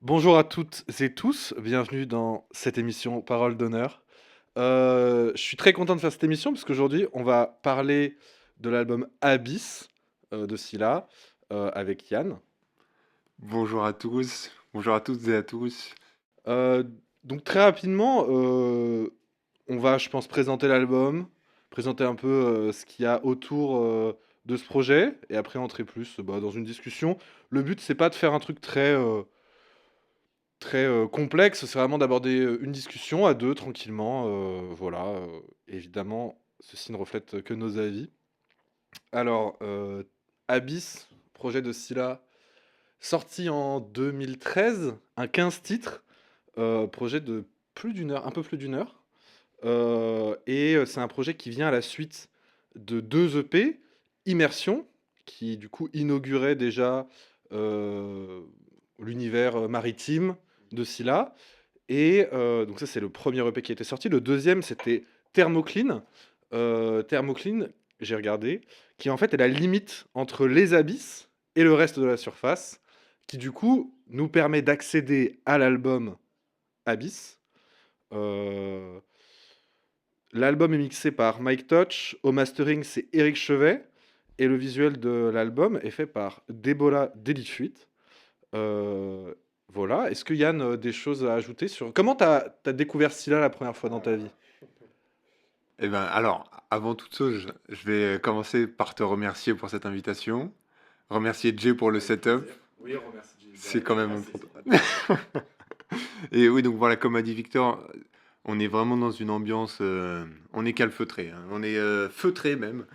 Bonjour à toutes et tous, bienvenue dans cette émission Parole d'honneur. Je suis très content de faire cette émission parce qu'aujourd'hui on va parler de l'album Abyss de Scylla avec Yann. Bonjour à toutes et à tous. Euh, donc très rapidement, on va, je pense, présenter l'album, présenter un peu ce qu'il y a autour de ce projet et après entrer plus dans une discussion. Le but c'est pas de faire un truc très complexe, c'est vraiment d'aborder une discussion à deux tranquillement. Voilà, évidemment, ceci ne reflète que nos avis. Alors, Abyss, projet de Scylla, sorti en 2013, un 15 titres, projet de plus d'une heure, un peu plus d'une heure. Et c'est un projet qui vient à la suite de deux EP, Immersion, qui du coup inaugurait déjà euh, l'univers maritime de Scylla. Et donc ça, c'est le premier EP qui a été sorti. Le deuxième, c'était Thermocline. Thermocline, j'ai regardé, qui en fait est la limite entre les abysses et le reste de la surface, qui du coup nous permet d'accéder à l'album Abyss. Euh, L'album est mixé par Mike Touch. Au mastering, c'est Eric Chevet. Et le visuel de l'album est fait par Debola Delifuite. Euh, voilà. Est-ce que Yann, des choses à ajouter sur... Comment t'as découvert Scylla la première fois dans ta vie? Avant toute chose, je vais commencer par te remercier pour cette invitation. Remercier Jay pour le Avec setup. plaisir. Oui, on remercie Jay. C'est quand même important. C'est Et oui, donc voilà, comme a dit Victor, on est vraiment dans une ambiance, on est calfeutré, hein. On est feutré même.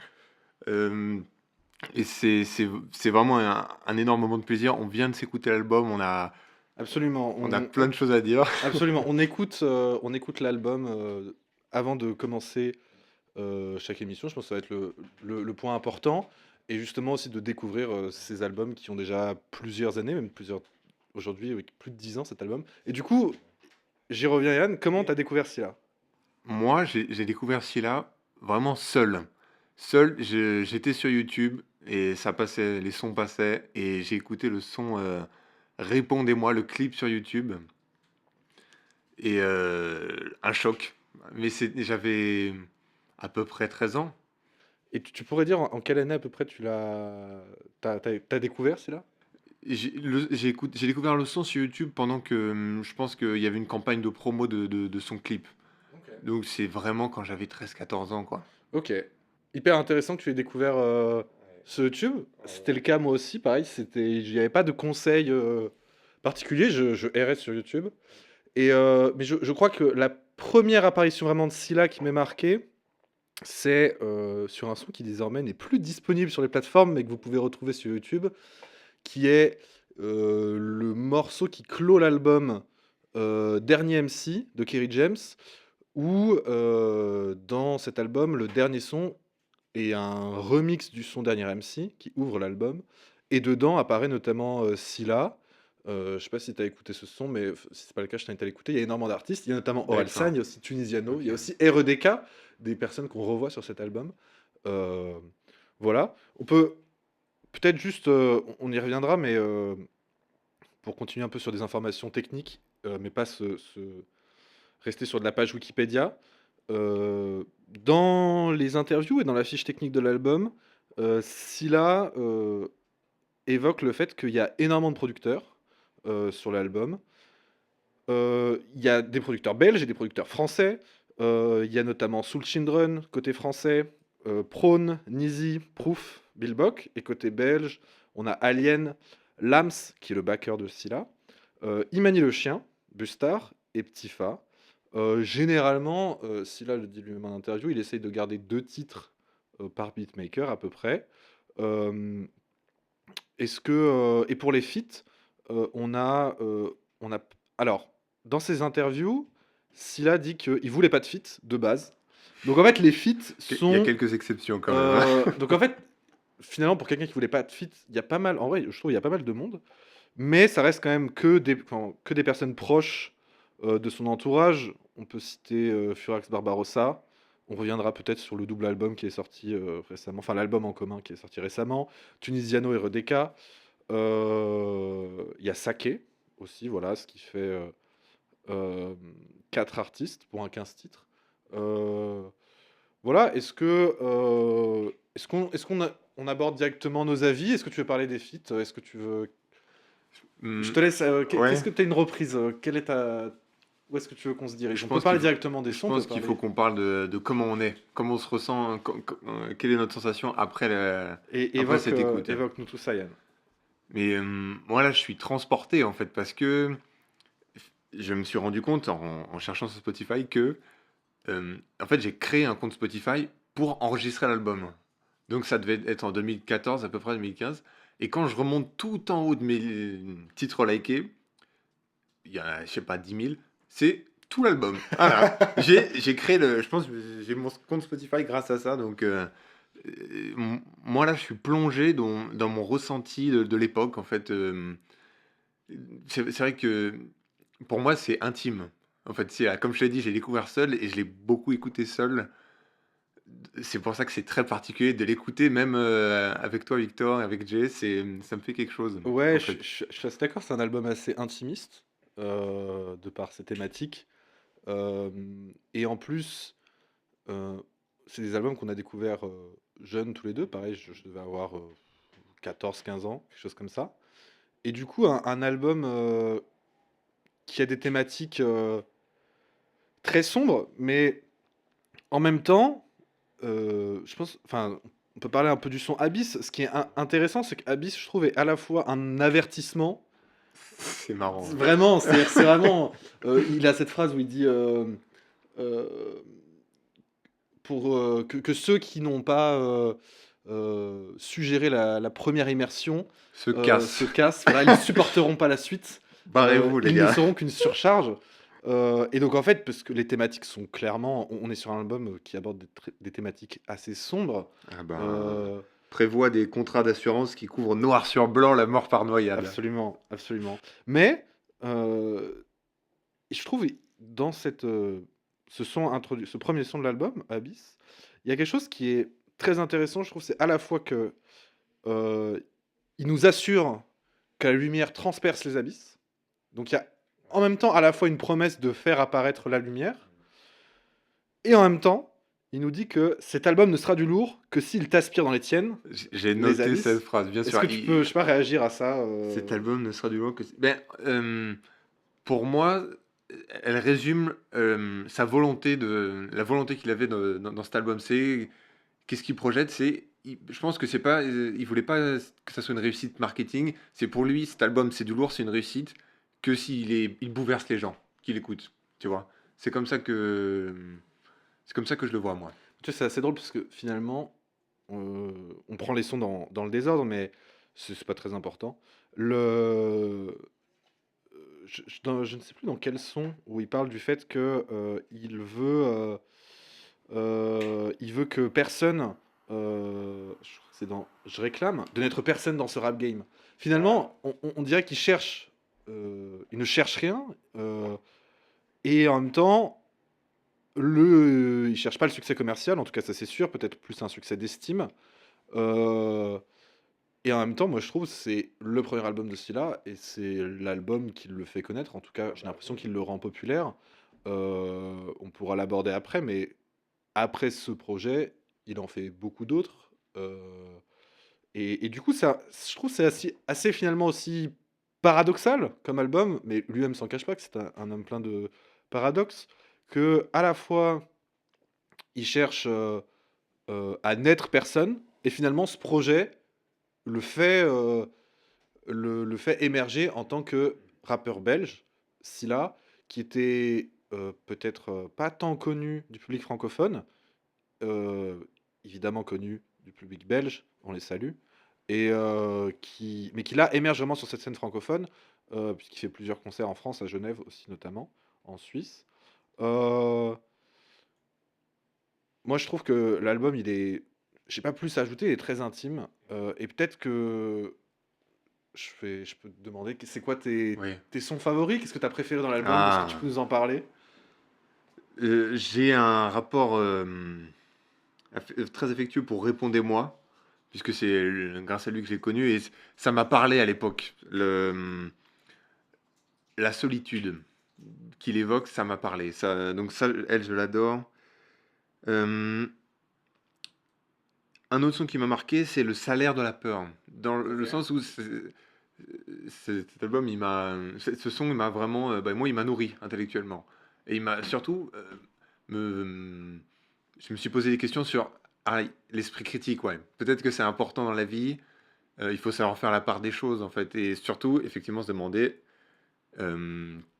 Euh, et c'est vraiment un énorme moment de plaisir. On vient de s'écouter l'album, absolument. on a plein de choses à dire. Absolument. On écoute l'album avant de commencer chaque émission. Je pense que ça va être le point important. Et justement aussi de découvrir ces albums qui ont déjà plusieurs années, même plusieurs... Aujourd'hui, avec plus de 10 ans, cet album. Et du coup, j'y reviens, Yann. Comment t'as découvert Scylla? Moi, j'ai découvert Sheila vraiment seul. Seul, j'étais sur YouTube et ça passait, les sons passaient et j'ai écouté le son Répondez-moi, le clip sur YouTube et un choc. J'avais à peu près 13 ans. Et tu pourrais dire en quelle année à peu près t'as découvert Scylla? J'ai découvert le son sur YouTube pendant que je pense qu'il y avait une campagne de promo de son clip. Ok. Donc c'est vraiment quand j'avais 13 14 ans, quoi. Ok. Hyper intéressant que tu aies découvert ce YouTube. C'était le cas moi aussi, pareil. Il n'y avait pas de conseils particuliers. Je errais sur YouTube. Mais je crois que la première apparition vraiment de Scylla qui m'est marquée, c'est sur un son qui désormais n'est plus disponible sur les plateformes, mais que vous pouvez retrouver sur YouTube, qui est le morceau qui clôt l'album Dernier MC de Kerry James, où dans cet album, le dernier son est un remix du son Dernier MC qui ouvre l'album. Et dedans apparaît notamment Scylla. Je sais pas si tu as écouté ce son, mais si c'est pas le cas, je t'invite à l'écouter. Il y a énormément d'artistes. Il y a notamment Orelsan, D'accord. il y a aussi Tunisiano, il y Ok. a aussi REDK, des personnes qu'on revoit sur cet album. Euh, voilà. On peut peut-être juste, on y reviendra, mais pour continuer un peu sur des informations techniques, mais pas rester sur de la page Wikipédia. Dans les interviews et dans la fiche technique de l'album, Scylla évoque le fait qu'il y a énormément de producteurs sur l'album. Il y a des producteurs belges et des producteurs français. Il y a notamment Soul Children côté français, Prone, Nizi, Proof, Billbock. Et côté belge, on a Alien, Lams, qui est le backer de Scylla, Imani le chien, Bustar et Ptifa. Généralement, Scylla le dit lui-même en interview, il essaye de garder deux titres par beatmaker à peu près. Euh, et pour les feats, on a alors dans ses interviews, Scylla dit qu'il voulait pas de feat de base. Donc en fait les feats Il y a sont quelques exceptions quand même, hein. donc en fait finalement pour quelqu'un qui voulait pas de feat, il y a pas mal en vrai, je trouve il y a pas mal de monde, mais ça reste quand même que des personnes proches de son entourage. On peut citer Furax Barbarossa. On reviendra peut-être sur le double album qui est sorti récemment, enfin l'album en commun qui est sorti récemment. Tunisiano et Redeka. Il y a Sake aussi, voilà, ce qui fait 4 artistes pour un 15 titres. Euh, voilà, est-ce qu'on aborde directement nos avis? Est-ce que tu veux parler des feats? Est-ce que tu veux. Je Mmh, te laisse. Qu'est-ce ouais, que tu as une reprise? Quelle est ta. Où est-ce que tu veux qu'on se dirige? je On peut pense qu'il parler faut directement des je sons, on peut pense qu'il faut parler. qu'on parle de comment on est, comment on se ressent, quelle est notre sensation Et après cette écoute. évoque-nous tout ça, Yann. Mais moi là, je suis transporté en fait parce que je me suis rendu compte en cherchant sur Spotify que en fait, j'ai créé un compte Spotify pour enregistrer l'album. Donc ça devait être en 2014, à peu près 2015. Et quand je remonte tout en haut de mes titres likés, il y a, je sais pas, 10 000, c'est tout l'album. Voilà. J'ai créé le. Je pense que j'ai mon compte Spotify grâce à ça. Donc, moi, là, je suis plongé dans mon ressenti de l'époque. En fait, c'est vrai que pour moi, c'est intime. En fait, comme je l'ai dit, j'ai découvert seul et je l'ai beaucoup écouté seul. C'est pour ça que c'est très particulier de l'écouter, même avec toi, Victor, et avec Jay. Ça me fait quelque chose, Ouais, en je, fait. je- je suis assez d'accord, c'est un album assez intimiste, de par ses thématiques. Et en plus, euh, c'est des albums qu'on a découverts jeunes tous les deux. Pareil, je devais avoir 14-15 ans, quelque chose comme ça. Et du coup, un album qui a des thématiques très sombres, mais en même temps, je pense, enfin, on peut parler un peu du son Abyss. Ce qui est intéressant, c'est qu'Abyss, je trouve, est à la fois un avertissement. C'est marrant. Vraiment, c'est vraiment. Il a cette phrase où il dit euh, pour que ceux qui n'ont pas suggéré la première immersion Se se casse. cassent. Voilà, ils ne supporteront pas la suite. Barrez-vous, les Ils ne gars. seront qu'une surcharge. Et donc en fait, parce que les thématiques sont clairement, on est sur un album qui aborde des thématiques assez sombres. Ah ben, Euh, prévoit des contrats d'assurance qui couvrent noir sur blanc la mort par noyade. Absolument, absolument. Mais euh, je trouve dans ce premier son de l'album, Abyss, il y a quelque chose qui est très intéressant. Je trouve c'est à la fois que euh, il nous assure que la lumière transperce les abysses. Donc il y a en même temps à la fois une promesse de faire apparaître la lumière, et en même temps, il nous dit que cet album ne sera du lourd que s'il t'aspire dans les tiennes, J'ai les noté cette abysses. phrase, bien Est-ce sûr. que tu peux, je sais pas, réagir à ça Cet album ne sera du loin que. Ben, pour moi, elle résume la volonté qu'il avait dans cet album. Qu'est-ce qu'il projette? Je pense que c'est pas, il voulait pas que ça soit une réussite marketing. C'est pour lui, cet album, c'est du lourd, c'est une réussite que il bouleverse les gens qui l'écoutent. Tu vois? C'est comme ça que, c'est comme ça que je le vois, moi. Tu sais, c'est assez drôle parce que finalement, on prend les sons dans le désordre, mais c'est pas très important. Je ne sais plus dans quel son où il parle du fait que il veut que personne, je crois que c'est dans Je réclame, de n'être personne dans ce rap game. Finalement, on dirait qu'il cherche, il ne cherche rien, et en même temps, il cherche pas le succès commercial, en tout cas ça c'est sûr, peut-être plus un succès d'estime. Euh, et en même temps, moi je trouve que c'est le premier album de Scylla et c'est l'album qui le fait connaître. En tout cas, j'ai l'impression qu'il le rend populaire. On pourra l'aborder après, mais après ce projet, il en fait beaucoup d'autres. Et du coup, je trouve que c'est assez finalement aussi paradoxal comme album, mais lui-même s'en cache pas que c'est un homme plein de paradoxes, que à la fois il cherche à n'être personne, et finalement ce projet le fait, le fait émerger en tant que rappeur belge, Scylla, qui était peut-être pas tant connu du public francophone, euh, évidemment connu du public belge, on les salue, mais qui là émerge vraiment sur cette scène francophone, puisqu'il fait plusieurs concerts en France, à Genève aussi notamment, en Suisse. Euh, Moi je trouve que l'album, j'ai pas plus à ajouter, il est très intime, et peut-être que je peux te demander, c'est quoi Oui. tes sons favoris? Qu'est-ce que tu as préféré dans l'album? Est-ce que tu Ah, peux nous en parler? j'ai un rapport très affectueux pour Répondez-moi, puisque c'est grâce à lui que j'ai connu et ça m'a parlé à l'époque. la solitude qu'il évoque, ça m'a parlé. Ça, donc ça, elle, je l'adore. Euh, un autre son qui m'a marqué, c'est Le salaire de la peur. Dans le Ok. sens où cet album, ce son, il m'a vraiment, bah, moi, il m'a nourri intellectuellement. Et il m'a surtout, me, je me suis posé des questions sur l'esprit critique, ouais. Peut-être que c'est important dans la vie. Il faut savoir faire la part des choses, en fait. Et surtout, effectivement, se demander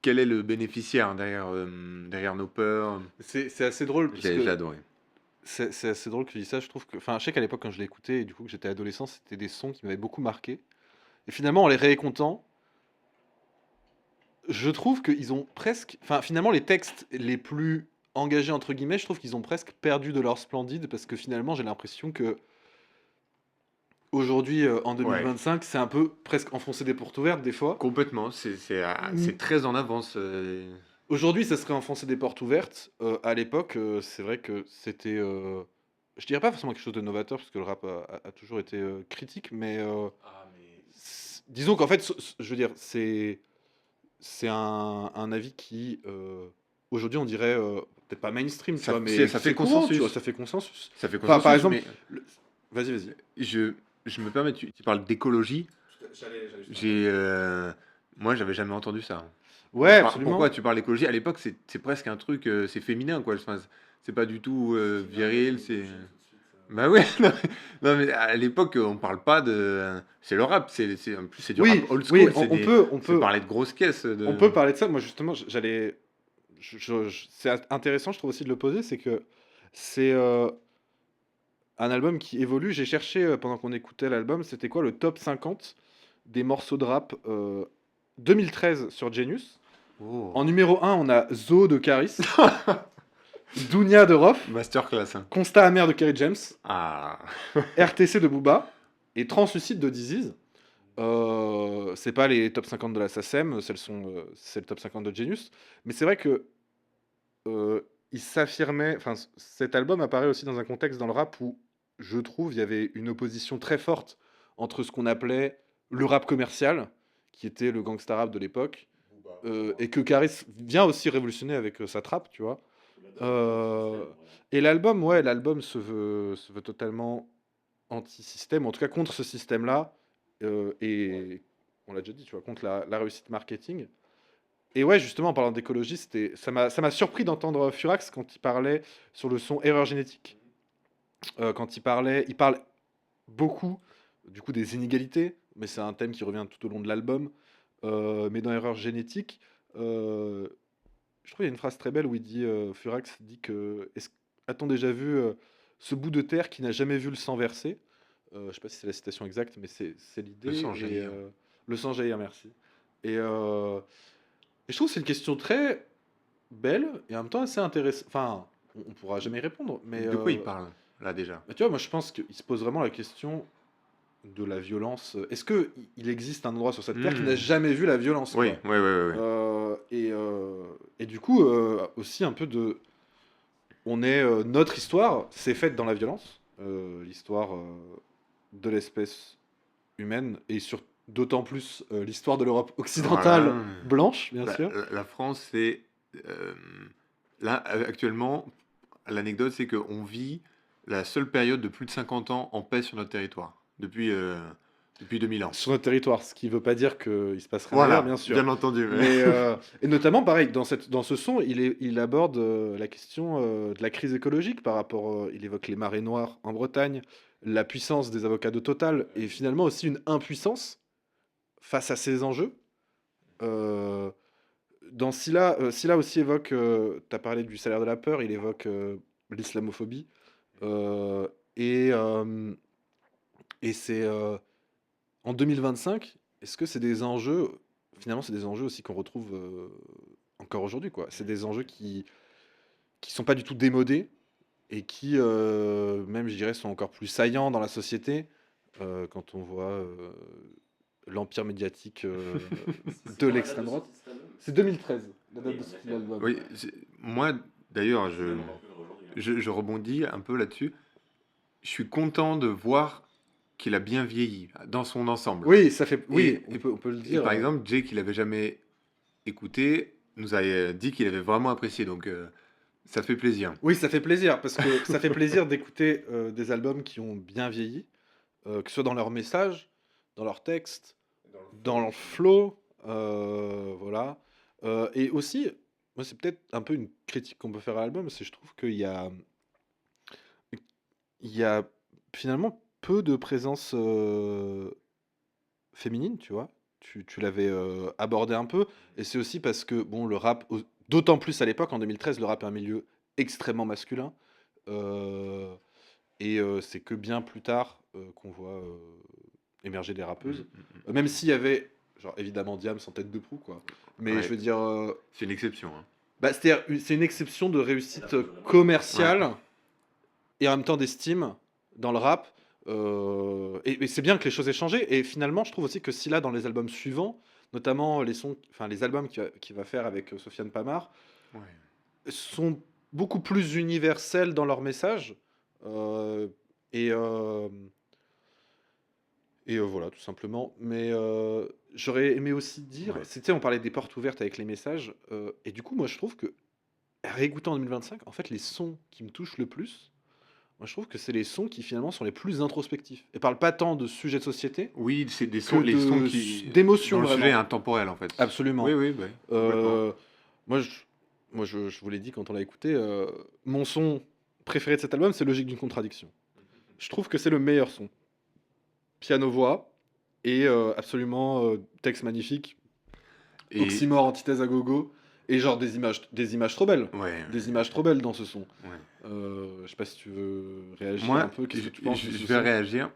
quel est le bénéficiaire derrière nos peurs. C'est assez drôle parce J'ai que adoré. c'est assez drôle que tu dis ça. Je trouve que, enfin, je sais qu'à l'époque quand je l'ai écouté et du coup que j'étais adolescent, c'était des sons qui m'avaient beaucoup marqué. Et finalement, en les réécoutant, je trouve qu'ils ont presque, enfin, finalement, les textes les plus engagés entre guillemets, je trouve qu'ils ont presque perdu de leur splendide parce que finalement, j'ai l'impression que aujourd'hui, en Ouais, 2025, c'est un peu presque enfoncer des portes ouvertes des fois. complètement. C'est très en avance. Aujourd'hui, ça serait enfoncer des portes ouvertes. À l'époque, c'est vrai que c'était, je dirais pas forcément quelque chose de novateur, parce que le rap a toujours été, critique, mais, Ah, mais disons qu'en fait, je veux dire, c'est un avis qui, aujourd'hui, on dirait, peut-être pas mainstream, tu vois, mais ça fait c'est courant, tu vois, consensus. ça fait consensus. Ça fait Enfin, par consensus, exemple, mais le vas-y, vas-y. je, je me permets, tu parles d'écologie. J'allais justement J'ai, moi, j'avais jamais entendu ça. ouais, Pourquoi absolument. tu parles d'écologie? À l'époque, c'est presque un truc, c'est féminin, quoi. Enfin, c'est pas du tout viril, c'est. Bah ouais, non, mais à l'époque, on parle pas de. C'est le rap, en plus c'est du rap Oui, old oui, school, on c'est peut parler de grosses caisses on de. peut parler de ça. Moi, justement, j'allais. C'est intéressant, je trouve aussi de le poser, c'est que c'est un album qui évolue. J'ai cherché pendant qu'on écoutait l'album, c'était quoi le top 50 des morceaux de rap 2013 sur Genius. Oh. En numéro un, on a Zo de Caris, Dounia de Rof, Masterclass, hein. Constat amer de Kerry James, Ah. RTC de Booba et Translucide de Disease. C'est pas les top 50 de la SACEM, c'est le top 50 de Genius. Mais c'est vrai que il s'affirmait. Enfin, cet album apparaît aussi dans un contexte dans le rap où je trouve il y avait une opposition très forte entre ce qu'on appelait le rap commercial, qui était le gangsta rap de l'époque, et que Caris vient aussi révolutionner avec sa trappe, tu vois. Euh, et l'album, ouais, l'album se veut totalement anti-système, en tout cas contre ce système-là, et on l'a déjà dit, tu vois, contre la réussite marketing. Et ouais, justement, en parlant d'écologie, ça m'a surpris d'entendre Furax quand il parlait sur le son Erreur génétique. Quand il parle beaucoup, du coup, des inégalités, mais c'est un thème qui revient tout au long de l'album. Mais dans Erreur génétique, euh, je trouve qu'il y a une phrase très belle où il dit, Furax dit que, a-t-on déjà vu ce bout de terre qui n'a jamais vu le sang verser? Je sais pas si c'est la citation exacte, mais c'est Le l'idée. sang Et jaillir. le sang jaillir, merci. Et, et je trouve que c'est une question très belle et en même temps assez intéressante. Enfin, on pourra jamais y répondre, mais De quoi il parle, là, déjà? bah, tu vois, moi je pense qu'il se pose vraiment la question de la violence. Est-ce que il existe un endroit sur cette terre qui n'a Hmm. jamais vu la violence, Oui, quoi? oui, oui, oui, oui. Et du coup, aussi un peu de, notre histoire s'est faite dans la violence, l'histoire de l'espèce humaine et sur d'autant plus l'histoire de l'Europe occidentale Voilà. blanche, bien La, sûr. la France, c'est. euh, là, actuellement, l'anecdote, c'est qu'on vit la seule période de plus de 50 ans en paix sur notre territoire. Depuis 2000 ans. Sur notre territoire, ce qui ne veut pas dire qu'il se passe rien ailleurs, bien Voilà, sûr. bien entendu. Mais, et notamment, pareil, dans ce son, il aborde la question de la crise écologique par rapport, il évoque les marées noires en Bretagne, la puissance des avocats de Total, et finalement aussi une impuissance face à ces enjeux. Euh, dans Scylla, Scylla aussi évoque, tu as parlé du salaire de la peur, il évoque l'islamophobie. Euh, et et c'est en 2025, est-ce que c'est des enjeux, finalement, c'est des enjeux aussi qu'on retrouve encore aujourd'hui, quoi. C'est des enjeux qui sont pas du tout démodés et qui, même, je dirais, sont encore plus saillants dans la société quand on voit l'empire médiatique de l'extrême droite. C'est 2013, la date de sortie de l'album. Oui, moi, d'ailleurs, je rebondis un peu là-dessus. Je suis content de voir qu'il a bien vieilli dans son ensemble. Oui, ça fait. Oui, Et, on et, peut, on peut le et dire. par exemple, Jake, il avait jamais écouté, nous a dit qu'il avait vraiment apprécié, donc ça fait plaisir. Oui, ça fait plaisir parce que ça fait plaisir d'écouter, des albums qui ont bien vieilli, que ce soit dans leur message, dans leur texte, Dans le dans flow le aussi. flow, voilà, et aussi, moi, c'est peut-être un peu une critique qu'on peut faire à l'album, c'est je trouve il y a finalement peu de présence, féminine, tu vois? Tu l'avais, abordé un peu et c'est aussi parce que, bon, le rap, d'autant plus à l'époque, en 2013, le rap est un milieu extrêmement masculin, heu c'est que bien plus tard, qu'on voit, émerger des Mmh, rappeuses. mmh, mmh. Même s'il y avait, genre, évidemment Diams en tête de proue, quoi. Mais je Ouais, veux dire, c'est une exception, hein. bah, c'est-à-dire, c'est une exception de Elle réussite, apporte vraiment quelque chose. Ouais. commerciale et en même temps d'estime dans le rap, et c'est bien que les choses aient changé et finalement, je trouve aussi que Scylla, dans les albums suivants, notamment les albums qu'il va faire avec, Sofiane Pamart, Ouais. sont beaucoup plus universels dans leur message, heu et hem voilà, tout simplement. Mais j'aurais aimé aussi dire, Ouais. c'était on parlait des portes ouvertes avec les messages, et du coup, moi, je trouve que, réécoutant en 2025, en fait, les sons qui me touchent le plus, moi, je trouve que c'est les sons qui, finalement, sont les plus introspectifs et parlent pas tant de sujets de société Oui, c'est des que sons les sons d'émotions, dont le sujet est vraiment. intemporel, en fait. Oui, Absolument. oui, bah, complètement. Heu, moi, je vous l'ai dit quand on l'a écouté, mon son préféré de cet album, c'est Logique d'une contradiction. Je trouve que c'est le meilleur son. Piano-voix et absolument, texte magnifique, Et oxymore, antithèse à gogo et genre des images trop belles. ouais, Des images trop belles dans ce son. ouais. Je sais pas si tu veux réagir un Moi, peu? Qu'est-ce je que tu penses de je ce je vais son? réagir.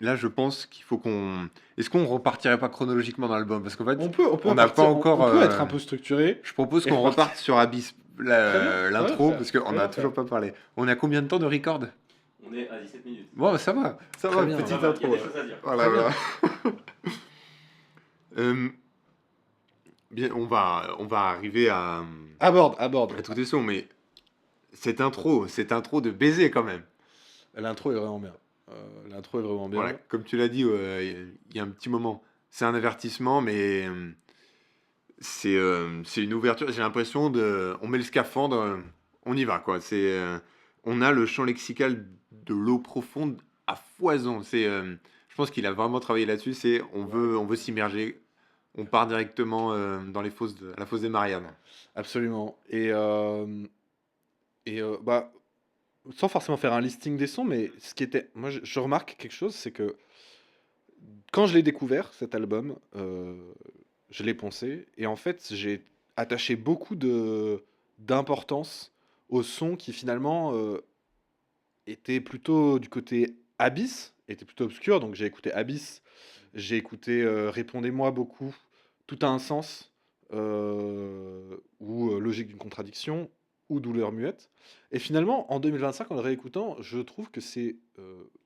Là, je pense qu'il faut qu'on est-ce qu'on repartirait pas chronologiquement dans l'album? Parce qu'en fait, On peut on n'a pas partir encore, on peut être un peu structuré je propose et qu'on repartir. reparte sur Abyss, Très bien, très bien l'intro, fait, parce qu'on très n'a bien toujours fait. pas parlé. On a combien de temps de record? On est à 17 minutes. Bon, bah, ça Très va, bien. petite Ça va, il y a intro, des hein. choses à dire. Voilà, Très bien. voilà. Hem, bien, on va arriver Aborde. à tous tes sons, mais cette intro de baiser quand même. L'intro est vraiment bien. L'intro est vraiment Voilà, bien. comme tu l'as dit, il y a un petit moment. C'est un avertissement, mais c'est une ouverture. J'ai l'impression on met le scaphandre, on y va, quoi. On a le champ lexical de l'eau profonde à foison. Je pense qu'il a vraiment travaillé là-dessus. On veut s'immerger. On part directement dans à la fosse des Mariannes. Absolument bah, sans forcément faire un listing des sons, mais ce qui était moi, je remarque quelque chose, c'est que quand je l'ai découvert, cet album, je l'ai poncé et en fait, j'ai attaché beaucoup d'importance au son qui finalement, était plutôt du côté Abyss, était plutôt obscur. Donc j'ai écouté Abyss, j'ai écouté, Répondez-moi beaucoup, Tout a un sens, ou, Logique d'une contradiction ou Douleur muette et finalement en 2025 en le réécoutant, je trouve que c'est,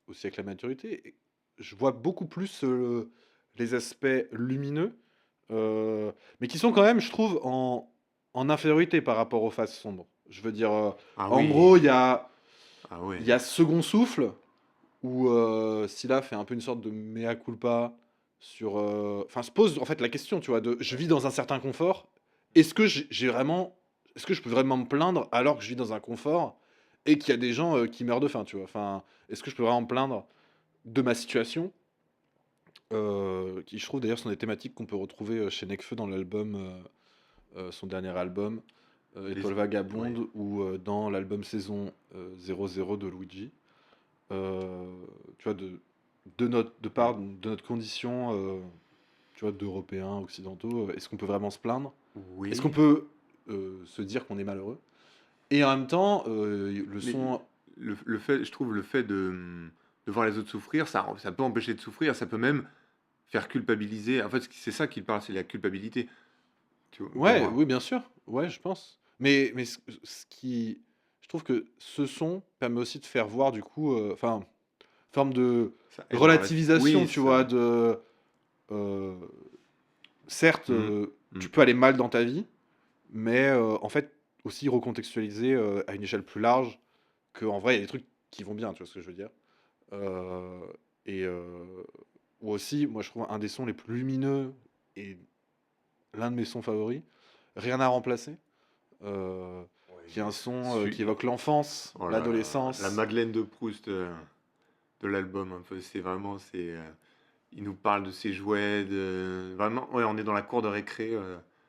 aussi avec la maturité et je vois beaucoup plus, les aspects lumineux, mais qui sont quand même, je trouve, en infériorité par rapport aux phases sombres. Je veux dire, Ah en gros, oui, il y a ah ouais. Second Souffle où, Sylla fait un peu une sorte de mea culpa sur, enfin se pose en fait la question, tu vois? De je vis dans un certain confort, est-ce que je peux vraiment me plaindre alors que je vis dans un confort et qu'il y a des gens, qui meurent de faim, tu vois? Enfin, est-ce que je peux vraiment me plaindre de ma situation? Qui je trouve d'ailleurs sont des thématiques qu'on peut retrouver, chez Nekfeu dans l'album, son dernier album, Les- Étoile ouais. vagabonde ou, dans l'album Saison, 00 de Luigi. Tu vois, de Mm. part de notre condition, tu vois, d'Européens occidentaux, est-ce qu'on peut vraiment se plaindre? Est-ce qu'on Oui, peut, se dire qu'on est malheureux? Et en même temps, le mais son le fait, je trouve, le fait de voir les autres souffrir, ça peut empêcher de souffrir, ça peut même faire culpabiliser. En fait, c'est ça qu'il parle, c'est la culpabilité, tu vois, pour ouais, moi. oui, bien sûr, ouais, je pense. Mais ce qui je trouve que ce son permet aussi de faire voir du coup, enfin, forme de Ça aide à relativisation, Oui, tu ça. vois? Heu, certes, Mm, tu mm. peux aller mal dans ta vie, mais en fait, aussi recontextualiser, à une échelle plus large, qu'en vrai, il y a des trucs qui vont bien, tu vois ce que je veux dire? Heu et ou aussi, moi, je trouve un des sons les plus lumineux et l'un de mes sons favoris. Rien à remplacer. euh, qui est un son qui évoque l'enfance, Oh là là, la l'adolescence. Madeleine de Proust de l'album, un peu. C'est vraiment, il nous parle de ses jouets, vraiment, ouais, on est dans la cour de récré.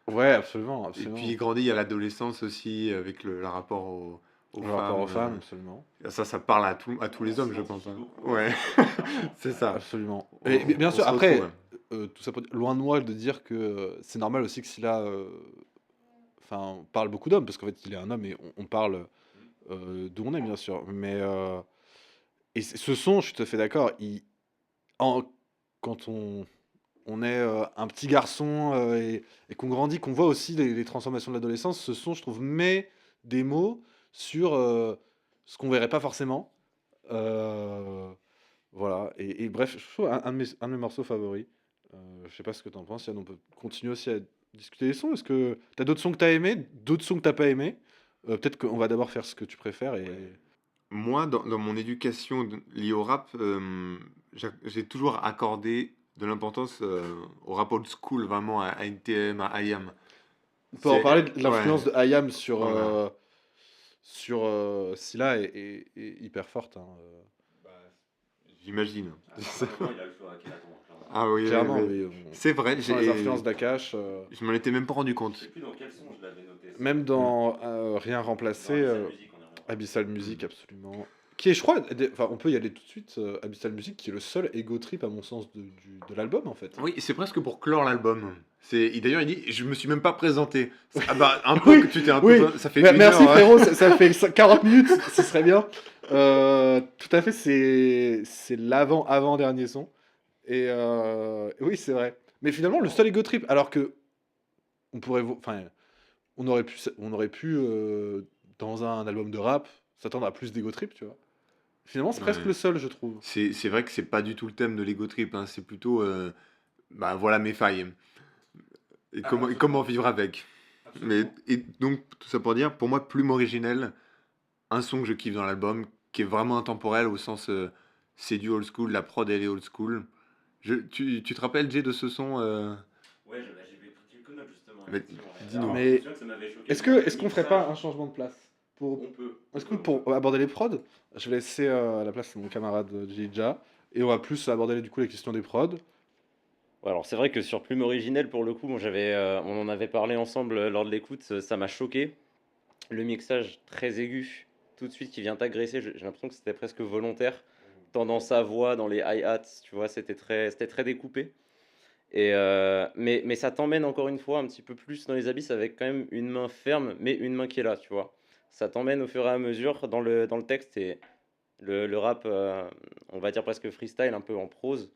Ouais, absolument, Et puis il absolument. grandit à l'adolescence aussi, avec le rapport aux Le rapport aux femmes. femmes, absolument. Ça parle à tous On les hommes, je pense. s'identifie beaucoup Ouais, clairement. c'est ça. Absolument. Et On, bien on sûr, se retrouve. après, tout ça loin de moi de dire que c'est normal aussi que Scylla enfin, parle beaucoup d'hommes, parce qu'en fait, il est un homme et on parle d'où on est, bien sûr. Mais et ce son, je suis tout à fait d'accord, en- quand on est un petit garçon et qu'on grandit, qu'on voit aussi les transformations de l'adolescence, ce son, je trouve, met des mots sur ce qu'on verrait pas forcément. Euh, voilà. Et bref, je trouve un de mes morceaux favoris. Je sais pas ce que t'en penses, Yann. On peut continuer aussi à discuter des sons. Est-ce que t'as d'autres sons que t'as aimés, d'autres sons que t'as pas aimés? Peut-être qu'on va d'abord faire ce que tu préfères et. Ouais. Moi, dans mon éducation liée au rap, j'ai toujours accordé de l'importance au rap old school, vraiment à NTM, à IAM. On peut en C'est, parler de ouais, l'influence de IAM sur, voilà. Scylla est hyper forte, hein. Bah, J'imagine. à un moment, il a le flow à Akhenaton, clairement. Ah oui, oui, Clairement, oui. oui. C'est vrai, On sent les influences d'Akash. je m'en étais même pas rendu Je sais compte. plus dans quel son je l'avais noté ça. Même Mm. dans Rien remplacé, Dans Abyssal Music, on y revient. Abyssal Music, Mm. absolument. Qui est, je crois, enfin, on peut y aller tout de suite. Abyssal Music, qui est le seul ego trip, à mon sens, de l'album, en fait. Oui, c'est presque pour clore l'album. D'ailleurs, il dit, je me suis même pas présenté. Ah bah, un peu Oui, que tu t'es un oui. peu, ça fait une Merci heure. frérot, ça fait 40 minutes, ce serait bien. Tout à fait, c'est l'avant-avant-dernier son. Et oui, c'est vrai. Mais finalement, le seul ego trip, alors que on pourrait, enfin, on aurait pu dans un album de rap, s'attendre à plus d'ego trip, tu vois. Finalement, c'est presque Ouais. le seul, je trouve. C'est vrai que c'est pas du tout le thème de l'ego trip, hein. C'est plutôt, bah voilà mes failles. Et Ah, comment absolument. vivre avec. Mais, Absolument. et donc, tout ça pour dire, pour moi, plume originelle, un son que je kiffe dans l'album, qui est vraiment intemporel au sens, c'est du old school, la prod elle est old school. Tu te rappelles, Jay, de ce son Ouais, j'ai pris quelques notes justement, bah, effectivement. Ouais. dis-nous. Alors, je me Mais souviens que ça m'avait choqué est-ce dans que le est-ce qu'on ferait pas mixage. un changement de place pour On peut, on est-ce que peut, on peut. pour aborder les prods, je vais laisser à la place de mon camarade Jija et on va plus aborder du coup les questions des prods. Ouais, alors c'est vrai que sur Plume Originelle, pour le coup, on en avait parlé ensemble lors de l'écoute, ça m'a choqué. Le mixage très aigu, tout de suite, qui vient t'agresser, j'ai l'impression que c'était presque volontaire. Tant dans sa voix, dans les hi-hats, tu vois, c'était très découpé. Mais ça t'emmène encore une fois un petit peu plus dans les abysses avec quand même une main ferme, mais une main qui est là, tu vois. Ça t'emmène au fur et à mesure dans le texte et le rap, on va dire presque freestyle, un peu en prose.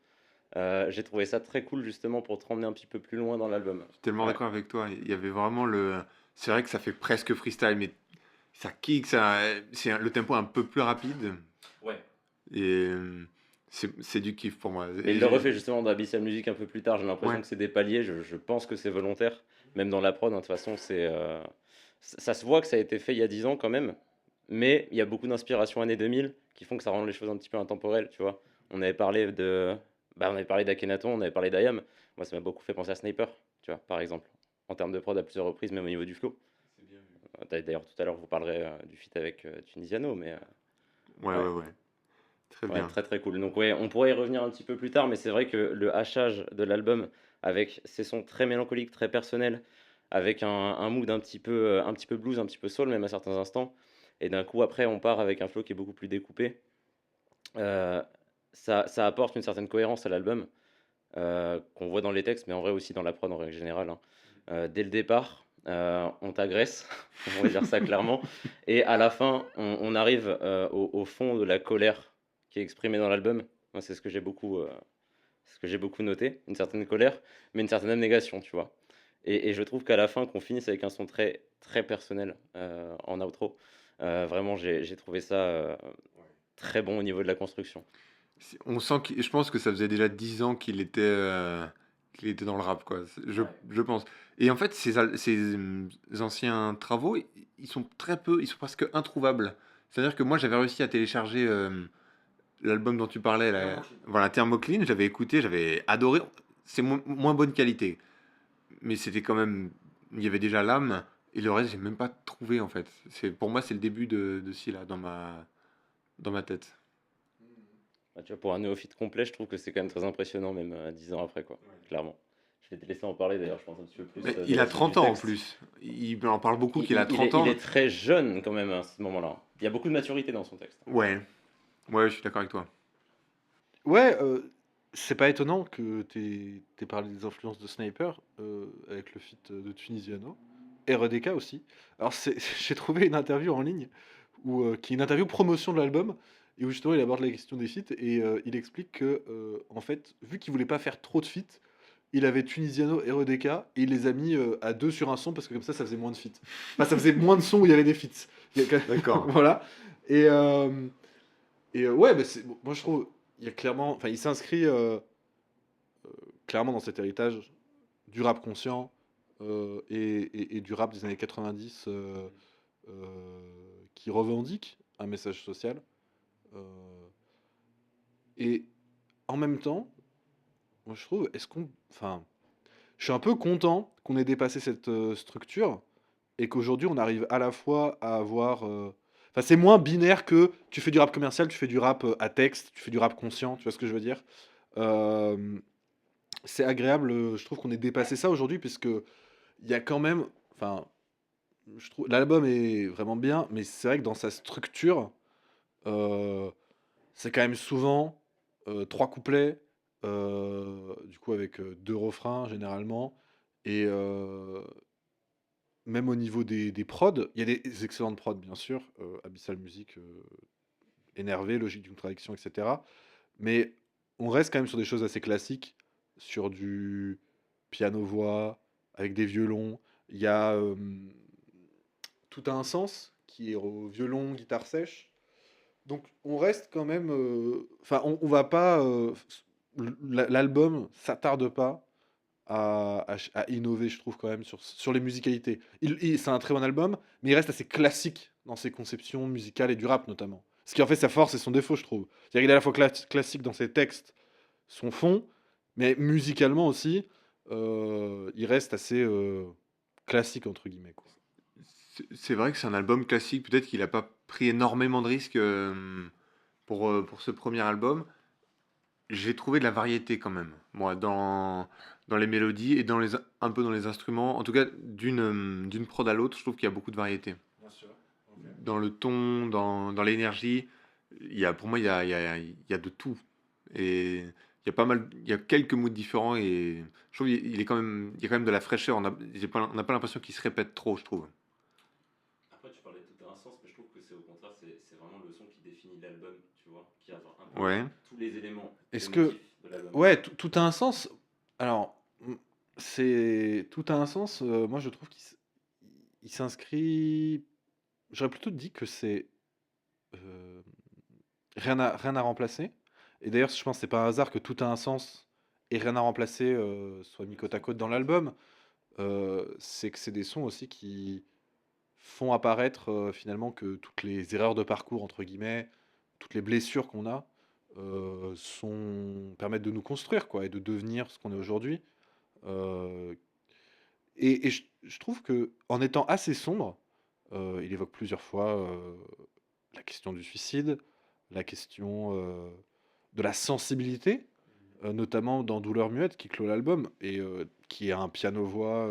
J'ai trouvé ça très cool justement pour te ramener un petit peu plus loin dans l'album. Je suis tellement Ouais. d'accord avec toi. Il y avait vraiment le. C'est vrai que ça fait presque freestyle, mais ça kick, le tempo est un peu plus rapide. Ouais. Et c'est du kiff pour moi. Mais Et il le refait justement dans Abyssal Music un peu plus tard. J'ai l'impression ouais, que c'est des paliers. Je pense que c'est volontaire. Même dans la prod, hein, de toute façon, ça se voit que ça a été fait il y a 10 ans quand même. Mais il y a beaucoup d'inspiration années 2000 qui font que ça rend les choses un petit peu intemporelles, tu vois. On avait parlé on avait parlé d'Akhenaton, on avait parlé d'Ayam. Moi, ça m'a beaucoup fait penser à Sniper, tu vois, par exemple. En termes de prod à plusieurs reprises, même au niveau du flow. C'est bien vu. D'ailleurs, tout à l'heure, vous parlerez du feat avec Tunisiano, mais ouais. ouais. Très Ouais, bien. très très cool. Donc ouais, on pourrait y revenir un petit peu plus tard, mais c'est vrai que le hachage de l'album, avec ces sons très mélancoliques, très personnels, avec un mood un petit peu blues, un petit peu soul même à certains instants, et d'un coup après on part avec un flow qui est beaucoup plus découpé, euh, ça apporte une certaine cohérence à l'album, qu'on voit dans les textes, mais en vrai aussi dans la prod en règle générale, hein. Dès le départ, on t'agresse, on va dire ça clairement, et à la fin, on arrive au fond de la colère qui est exprimée dans l'album. Moi, c'est ce que j'ai beaucoup noté, une certaine colère, mais une certaine abnégation, tu vois. Et je trouve qu'à la fin, qu'on finisse avec un son très, très personnel en outro, vraiment, j'ai trouvé ça très bon au niveau de la construction. On sent je pense que ça faisait déjà 10 ans qu'il était dans le rap, quoi. Ouais. Je pense. Et en fait, ces anciens travaux, ils sont très peu, ils sont presque introuvables. C'est-à-dire que moi, j'avais réussi à télécharger l'album dont tu parlais, là, Thermo Clean. voilà, Thermoclean, j'avais écouté, j'avais adoré. C'est moins bonne qualité. mais c'était quand même, il y avait déjà l'âme, et le reste, j'ai même pas trouvé en fait. Pour moi, c'est le début de Scylla dans ma tête. Bah, tu vois, pour un néophyte complet, je trouve que c'est quand même très impressionnant, même 10 ans après, quoi. Clairement. Je vais te laisser en parler d'ailleurs, je pense un petit peu plus Mais de il la a suite du 30 ans en texte. plus. Il en parle beaucoup qu'il a Il 30 il ans. est très jeune quand même à ce moment-là. Il y a beaucoup de maturité dans son texte. Ouais, ouais, je suis d'accord avec toi. Ouais, c'est pas étonnant que t'aies parlé des influences de Sniper, avec le feat, de Tunisiano et REDK aussi. Alors c'est j'ai trouvé une interview en ligne qui est une interview promotion de l'album et où justement il aborde la question des feats et il explique que, en fait, vu qu'il voulait pas faire trop de feats, il avait Tunisiano et REDK et il les a mis, à 2 sur un son parce que comme ça faisait moins de feats. Enfin, ça faisait moins de sons où il y avait des feats. Il y a quand même D'accord. voilà et ouais, bah, moi je trouve, il y a clairement, enfin, il s'inscrit clairement dans cet héritage du rap conscient et du rap des années 90 qui revendique un message social. euh, et en même temps, moi je trouve, enfin, je suis un peu content qu'on ait dépassé cette structure et qu'aujourd'hui on arrive à la fois à avoir. Enfin, c'est moins binaire que tu fais du rap commercial, tu fais du rap à texte, tu fais du rap conscient, tu vois ce que je veux dire? Euh, c'est agréable, je trouve qu'on ait dépassé ça aujourd'hui, puisque il y a quand même. Enfin, je trouve. L'album est vraiment bien, mais c'est vrai que dans sa structure, euh, c'est quand même souvent trois couplets, du coup avec deux refrains généralement, et même au niveau des prods, il y a des excellentes prods bien sûr, Abyssal Music, Énervé, Logique d'une traduction, etc. Mais on reste quand même sur des choses assez classiques, sur du piano-voix, avec des violons. Il y a Tout a un sens, qui est au violon, guitare sèche. Donc on reste quand même. Enfin, on va pas. L'album s'attarde pas à innover, je trouve, quand même, sur les musicalités. C'est un très bon album, mais il reste assez classique dans ses conceptions musicales et du rap, notamment. Ce qui en fait sa force et son défaut, je trouve. C'est-à-dire qu'il est à la fois classique dans ses textes, son fond, mais musicalement aussi, il reste assez classique, entre guillemets, quoi. C'est vrai que c'est un album classique. Peut-être qu'il n'a pas pris énormément de risques pour ce premier album. J'ai trouvé de la variété quand même, moi, dans les mélodies et un peu dans les instruments. En tout cas, d'une prod à l'autre, je trouve qu'il y a beaucoup de variété. Bien sûr. Ok. Dans le ton, dans l'énergie, pour moi, il y a de tout. Et il y a quelques moods différents et je trouve il y a quand même de la fraîcheur. On n'a pas l'impression qu'il se répète trop, je trouve. Après, tu parlais de tout à un sens, mais je trouve que c'est au contraire, c'est vraiment le son qui définit l'album, tu vois, qui a un peu Ouais. tous les éléments Est-ce que. émotifs de l'album. Ouais, tout a un sens. Alors, c'est. Tout a un sens. Moi, je trouve il s'inscrit. J'aurais plutôt dit que c'est euh, rien à remplacer. Et d'ailleurs, je pense que c'est pas un hasard que tout a un sens et rien à remplacer soit mis côte à côte dans l'album. C'est que c'est des sons aussi qui font apparaître finalement que toutes les erreurs de parcours, entre guillemets, toutes les blessures qu'on a, permettent de nous construire, quoi, et de devenir ce qu'on est aujourd'hui. Euh, je trouve que en étant assez sombre, il évoque plusieurs fois la question du suicide, la question de la sensibilité, notamment dans Douleur muette, qui clôt l'album, et qui est un piano-voix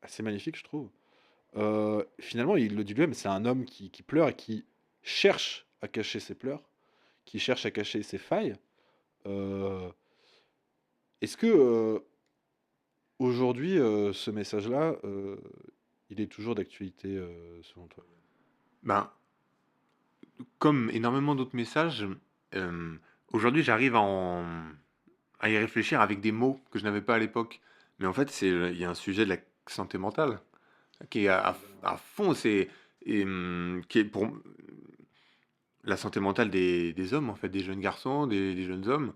assez magnifique, je trouve. Finalement, il le dit lui-même, c'est un homme qui pleure et qui cherche à cacher ses pleurs, qui cherche à cacher ses failles. Euh, Est-ce que aujourd'hui, ce message-là, il est toujours d'actualité selon toi? Ben, comme énormément d'autres messages, euh, aujourd'hui j'arrive à y réfléchir avec des mots que je n'avais pas à l'époque. Mais en fait, il y a un sujet de la santé mentale qui est à fond. Qui est pour la santé mentale des hommes, en fait, des jeunes garçons, des jeunes hommes,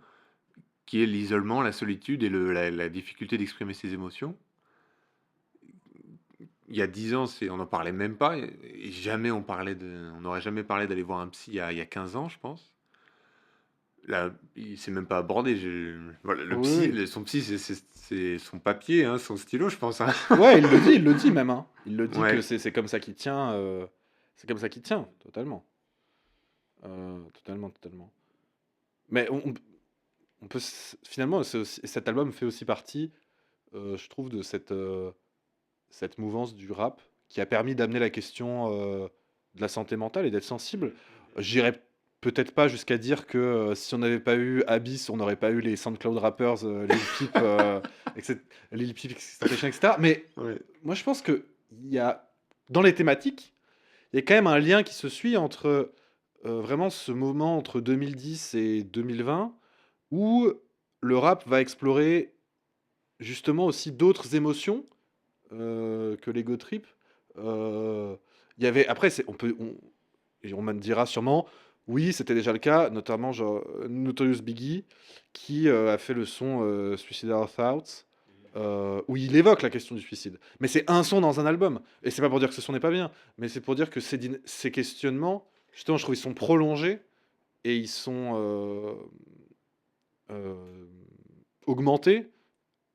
qui est l'isolement, la solitude et la difficulté d'exprimer ses émotions. Il y a 10 ans, on n'en parlait même pas. Et jamais on n'aurait jamais parlé d'aller voir un psy il y a 15 ans, je pense. là, il s'est même pas abordé. Voilà, Oui, oui. son psy, c'est son papier, hein, son stylo, je pense, hein. Ouais, il le dit même, hein. Il le dit que Ouais. c'est comme ça qu'il tient, c'est comme ça qu'il tient, totalement. Totalement, totalement. Mais on peut finalement, cet album fait aussi partie, je trouve, de cette mouvance du rap qui a permis d'amener la question de la santé mentale et d'être sensible. J'irais peut-être pas jusqu'à dire que si on n'avait pas eu Abyss, on n'aurait pas eu les SoundCloud rappers, Lil Peep, etc., Lil Peep, XXXTentacion, etc. Mais Ouais. moi, je pense que il y a, dans les thématiques, il y a quand même un lien qui se suit entre vraiment ce moment entre 2010 et 2020 où le rap va explorer justement aussi d'autres émotions que l'ego trip. Il y avait après on me dira sûrement oui, c'était déjà le cas, notamment genre Notorious Biggie qui a fait le son Suicidal Thoughts où il évoque la question du suicide. Mais c'est un son dans un album et c'est pas pour dire que ce son n'est pas bien, mais c'est pour dire que ces questionnements justement je trouve ils sont prolongés et ils sont euh, augmentés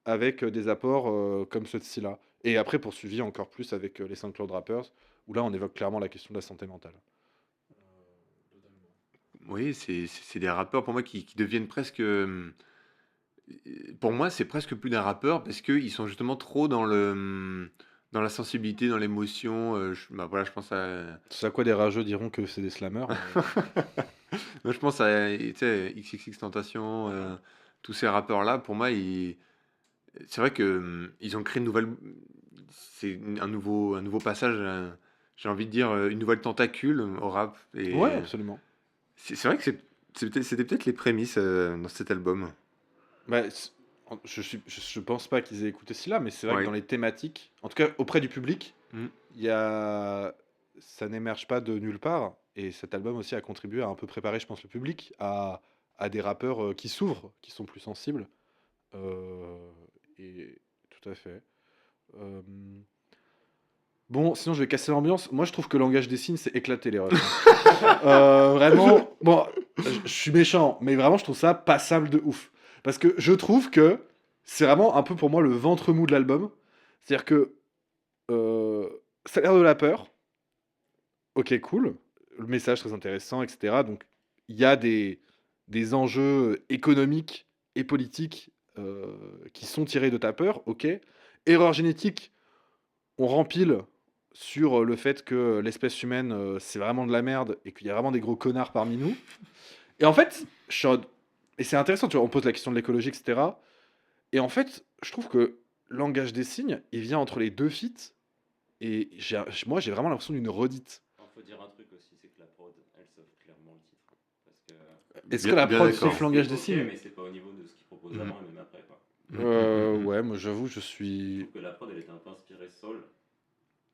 avec des apports comme ceux-ci-là. Et après, poursuivi encore plus avec les SoundCloud Rappers, où là, on évoque clairement la question de la santé mentale. Oui, c'est des rappeurs pour moi qui deviennent presque. Pour moi, c'est presque plus d'un rappeur parce qu'ils sont justement trop dans la sensibilité, dans l'émotion. Bah voilà, je pense à. C'est à quoi des rageux diront que c'est des slammers. Moi, je pense à tu sais, XXXTentacion, tous ces rappeurs-là. Pour moi, c'est vrai que ils ont créé une nouvelle. C'est un nouveau passage. J'ai envie de dire une nouvelle tentacule au rap. Ouais, Et absolument. c'est vrai que c'était peut-être les prémices dans cet album. Bah, je pense pas qu'ils aient écouté cela, mais c'est vrai que Ouais. dans les thématiques, en tout cas auprès du public, Mm. il y a... ça n'émerge pas de nulle part. Et cet album aussi a contribué à un peu préparer, je pense, le public à des rappeurs qui s'ouvrent, qui sont plus sensibles. Euh, et tout à fait. Euh, Bon, sinon je vais casser l'ambiance. Moi, je trouve que le langage des signes, c'est éclaté les refs, hein. Vraiment, bon, je suis méchant, mais vraiment, je trouve ça passable de ouf. Parce que je trouve que c'est vraiment un peu pour moi le ventre mou de l'album. C'est-à-dire que ça a l'air de la peur. Ok, cool. Le message très intéressant, etc. Donc, il y a des enjeux économiques et politiques qui sont tirés de ta peur. Ok. Erreur génétique, on rempile sur le fait que l'espèce humaine, c'est vraiment de la merde et qu'il y a vraiment des gros connards parmi nous. Et en fait, et c'est intéressant, tu vois, on pose la question de l'écologie, etc. Et en fait, je trouve que langage des signes, il vient entre les deux feats. Et moi, j'ai vraiment l'impression d'une redite. Il faut dire un truc aussi, c'est que la prod, elle sauve clairement le titre. Parce que Est-ce que Bien, la bien prod d'accord. sauf langage des ok, signes mais c'est pas au niveau de ce qu'ils proposent Mhm. avant et même après, quoi. Ouais, moi j'avoue, je Je suis. trouve que la prod, elle était un peu inspirée soul.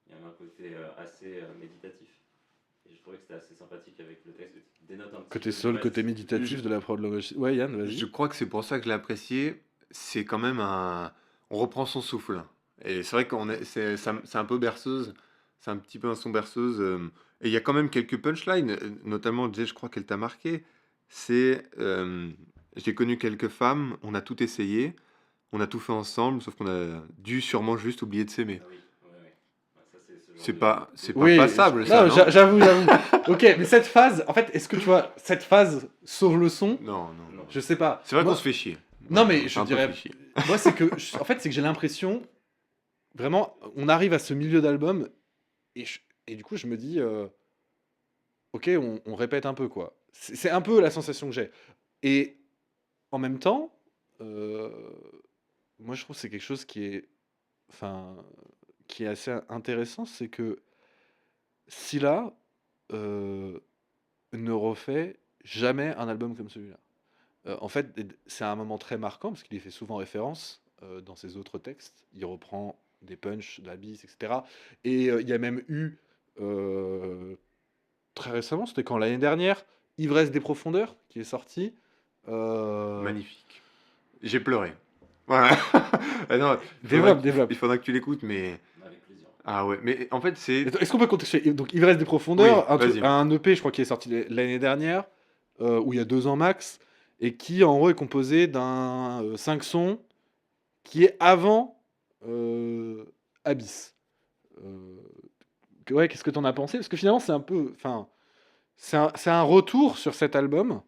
Il y avait un côté assez méditatif. Et je trouvais que c'était assez sympathique avec le texte qui dénote un petit Côté peu soul, côté l'ivresse. méditatif de la prod langage. Ouais, Yann, Je vas-y. crois que c'est pour ça que je l'ai apprécié. C'est quand même un. On reprend son souffle. Et c'est vrai c'est un peu berceuse. C'est un petit peu un son berceuse. Et il y a quand même quelques punchlines. Notamment, Jay, je crois qu'elle t'a marqué. C'est. J'ai connu quelques femmes, on a tout essayé, on a tout fait ensemble, sauf qu'on a dû sûrement juste oublier de s'aimer. Ah oui, ouais, ouais. Ouais, ça, c'est ce genre de. C'est pas Oui, passable, ça, non, non? j'avoue. Ok, mais cette phase, en fait, est-ce que tu vois, cette phase sauve le son? Non, non, Non. non. Je sais pas. C'est vrai Moi- qu'on se fait chier. Non, Voilà, mais on se fait je un peu dirais. fait chier. Moi, c'est que. En fait, c'est que j'ai l'impression. Vraiment, on arrive à ce milieu d'album. Et du coup, je me dis. Ok, on répète un peu, quoi. C'est un peu la sensation que j'ai. Et en même temps. euh, Moi, je trouve que c'est quelque chose qui est. Enfin. Qui est assez intéressant. C'est que. Scylla. Ne refait jamais un album comme celui-là. En fait, c'est un moment très marquant parce qu'il y fait souvent référence dans ses autres textes. Il reprend des punchs d'Abyss, etc. Et il y a même eu euh, très récemment, c'était quand l'année dernière, Ivresse des profondeurs qui est sorti. Euh, Magnifique. J'ai pleuré. Voilà. Ah non, Développe. il faudra que tu l'écoutes, mais. Avec plaisir. Ah ouais, mais en fait, c'est. Est-ce qu'on peut contextualiser? Donc, Ivresse des profondeurs, Oui, vas-y. un EP, je crois, qui est sorti l'année dernière, ou il y a 2 ans max. et qui en gros est composé d'un 5 sons qui est avant Abyss. Euh, ouais, qu'est-ce que t'en as pensé? Parce que finalement, c'est un peu. Enfin, c'est un retour sur cet album.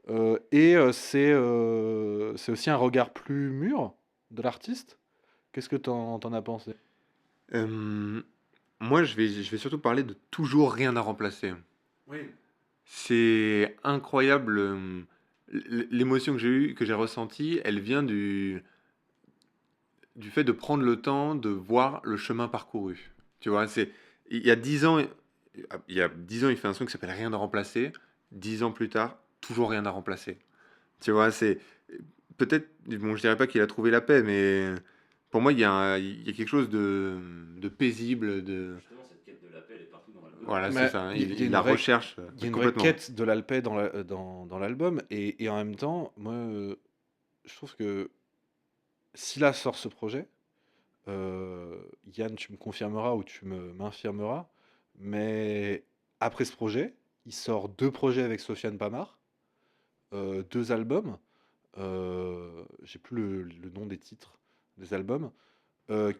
C'est aussi un regard plus mûr de l'artiste. Qu'est-ce que t'en as pensé? Euh, Moi, je vais surtout parler de toujours rien à remplacer. Oui. C'est incroyable. L'émotion que j'ai eue, que j'ai ressentie, elle vient du fait de prendre le temps de voir le chemin parcouru. Tu vois, il y a 10 ans, il fait un son qui s'appelle Rien à remplacer. 10 ans plus tard, toujours rien à remplacer. Tu vois, c'est peut-être, bon, je dirais pas qu'il a trouvé la paix, mais pour moi, il y a quelque chose de paisible, Justement, cette quête de l'appel est partout dans l'album. voilà, c'est Mais ça. il y a Il une la vraie, recherche il y a une vraie complètement. quête de l'alpais dans l'album, et en même temps, moi, je trouve que Scylla sort ce projet. Yann, tu me confirmeras ou tu m'infirmeras, mais après ce projet, il sort deux projets avec Sofiane Pamar, deux albums. J'ai plus le nom des titres des albums,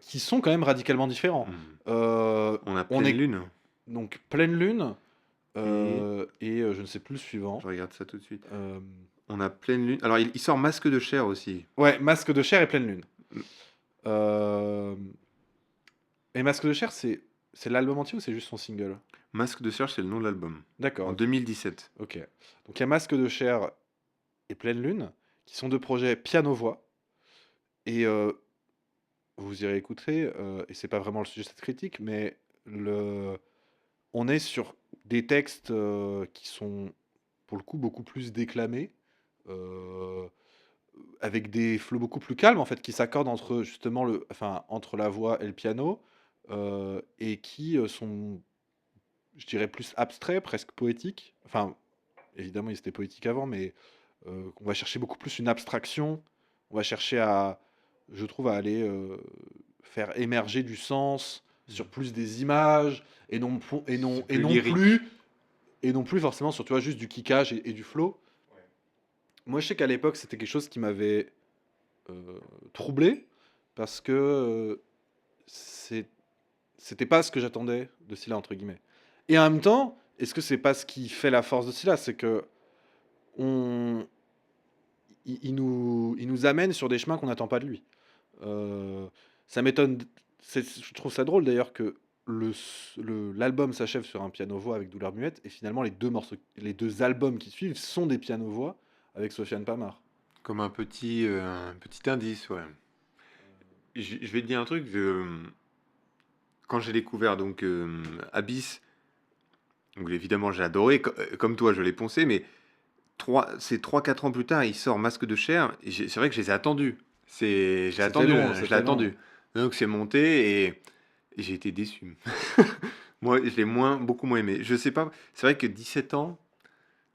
qui sont quand même radicalement différents. Hmm. On a On Pleine est Lune donc Pleine Lune et je ne sais plus le suivant. je regarde ça tout de suite. Euh, On a Pleine Lune. Alors, il sort Masque de chair aussi. ouais, Masque de chair et Pleine Lune. Hmm. Euh, et Masque de chair, c'est l'album entier ou c'est juste son single? Masque de chair, c'est le nom de l'album. D'accord, En ok. 2017. Ok. Donc il y a Masque de chair et Pleine Lune, qui sont deux projets piano-voix. Et vous irez écouter, et c'est pas vraiment le sujet de cette critique, mais on est sur des textes qui sont, pour le coup, beaucoup plus déclamés, euh, avec des flots beaucoup plus calmes, en fait, qui s'accordent entre, justement, entre la voix et le piano, et qui sont, je dirais, plus abstraits, presque poétiques. Enfin, évidemment, ils étaient poétiques avant, mais on va chercher beaucoup plus une abstraction. On va chercher je trouve, à aller faire émerger du sens sur plus des images et non, C'est plus lyrique. et non plus forcément sur, tu vois, juste du kickage et du flow. Moi, je sais qu'à l'époque, c'était quelque chose qui m'avait troublé parce que c'est c'était pas ce que j'attendais de Scylla, entre guillemets. Et en même temps, est-ce que c'est pas ce qui fait la force de Scylla? C'est que on, il nous amène sur des chemins qu'on n'attend pas de lui. Euh, Ça m'étonne. Je trouve ça drôle d'ailleurs que l'album s'achève sur un piano-voix avec Douleur Muette, et finalement les deux albums qui suivent sont des piano-voix avec Sofiane Pamar. Comme un petit indice, ouais. Je vais te dire un truc. Quand j'ai découvert donc Abyss, donc évidemment j'ai adoré. Comme toi, je l'ai poncé, mais c'est 3 4 ans plus tard, il sort Masque de chair. Et c'est vrai que je les ai attendus. J'ai C'était attendu, long, je l'ai c'était long. attendu. Donc c'est monté et j'ai été déçu. Moi, je l'ai beaucoup moins aimé. Je sais pas, c'est vrai que 17 ans,